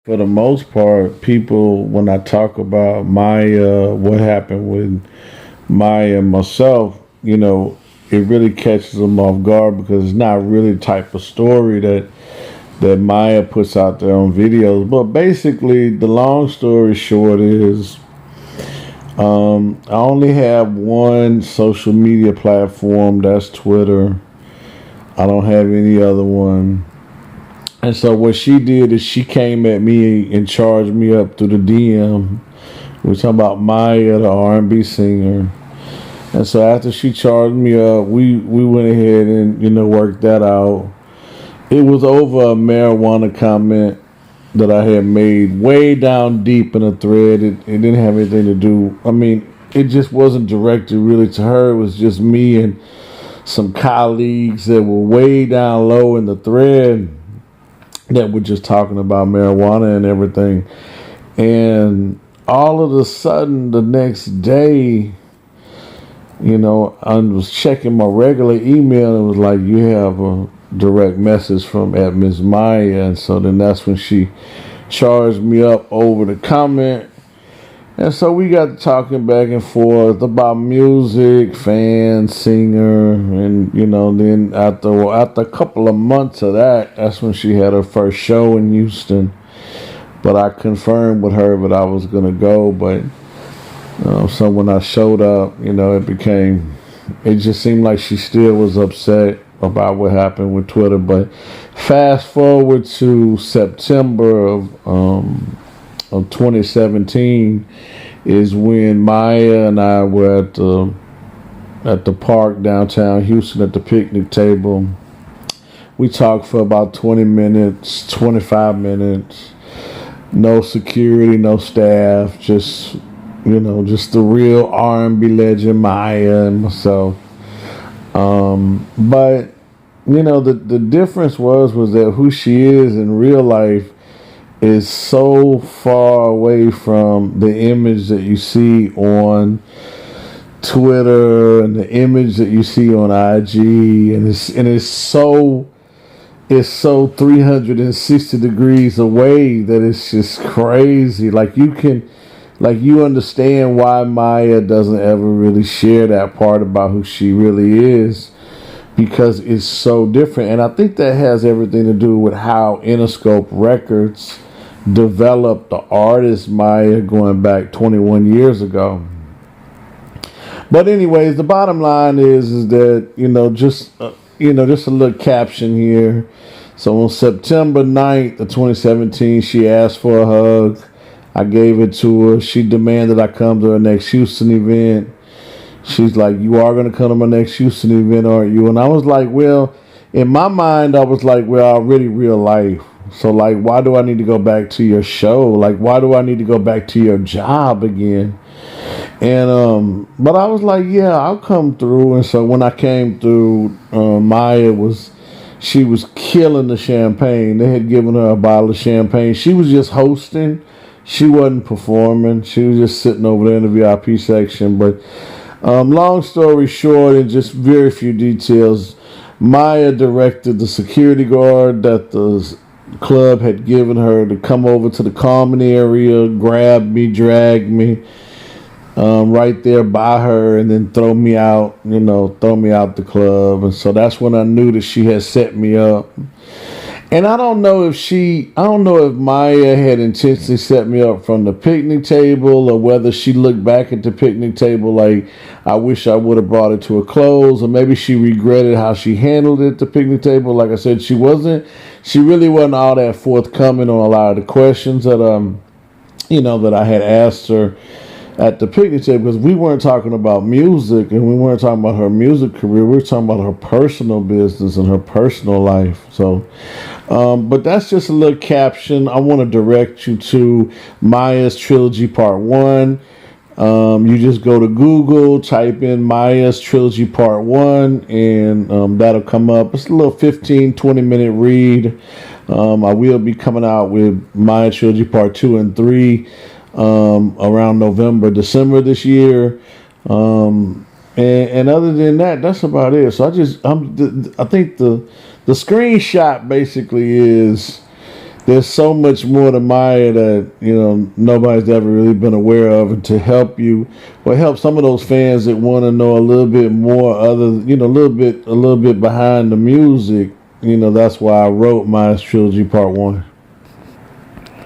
for the most part, people, when I talk about what happened with Maya and myself, it really catches them off guard because it's not really the type of story that Maya puts out there on videos. But basically, the long story short is I only have one social media platform, that's Twitter. I don't have any other one. And so what she did is she came at me and charged me up through the DM. We're talking about Maya, the R&B singer. And so after she charged me up, we went ahead and, worked that out. It was over a marijuana comment that I had made way down deep in a thread. It didn't have anything to do. I mean, it just wasn't directed really to her. It was just me and some colleagues that were way down low in the thread that were just talking about marijuana and everything. And all of a sudden, the next day, I was checking my regular email and it was like, you have a direct message from at Miss Maya. And so then that's when she charged me up over the comment. And so we got talking back and forth about music, fan, singer, and then after a couple of months of that, that's when she had her first show in Houston. But I confirmed with her that I was gonna go. But so when I showed up, it just seemed like she still was upset about what happened with Twitter. But fast forward to September of 2017 is when Maya and I were at the park downtown Houston at the picnic table. We talked for about 20 minutes, 25 minutes. No security, no staff, just the real R&B legend Maya and myself. But the difference was that who she is in real life is so far away from the image that you see on Twitter and the image that you see on IG, and it's so 360 degrees away that it's just crazy. Like you understand why Maya doesn't ever really share that part about who she really is, because it's so different. And I think that has everything to do with how Interscope Records developed the artist Maya going back 21 years ago. But anyways, the bottom line is that, just a little caption here. So on September 9th of 2017, she asked for a hug. I gave it to her. She demanded I come to her next Houston event. She's like, you are going to come to my next Houston event, aren't you? And I was like, well, in my mind, I was like, well, already real life. So, like, why do I need to go back to your show? Like, why do I need to go back to your job again? And, but I was like, yeah, I'll come through. And so when I came through, she was killing the champagne. They had given her a bottle of champagne. She was just hosting. She wasn't performing. She was just sitting over there in the VIP section. But long story short, and just very few details, Maya directed the security guard that the club had given her to come over to the common area, grab me, drag me right there by her, and then throw me out the club. And so that's when I knew that she had set me up. And I don't know if Maya had intentionally set me up from the picnic table, or whether she looked back at the picnic table like, I wish I would have brought it to a close, or maybe she regretted how she handled it at the picnic table. Like I said, she really wasn't all that forthcoming on a lot of the questions that that I had asked her at the picnic table, because we weren't talking about music and we weren't talking about her music career. We were talking about her personal business and her personal life. So, but that's just a little caption. I want to direct you to Maya's Trilogy Part 1. You just go to Google, type in Maya's Trilogy Part 1, and that'll come up. It's a little 15-20 minute read. I will be coming out with Maya Trilogy Part 2 and 3 around December this year. And other than that, that's about it. So I think the screenshot basically is there's so much more to Maya that nobody's ever really been aware of, and to help you, or help some of those fans that want to know a little bit more, other a little bit behind the music. That's why I wrote Maya's trilogy part 1.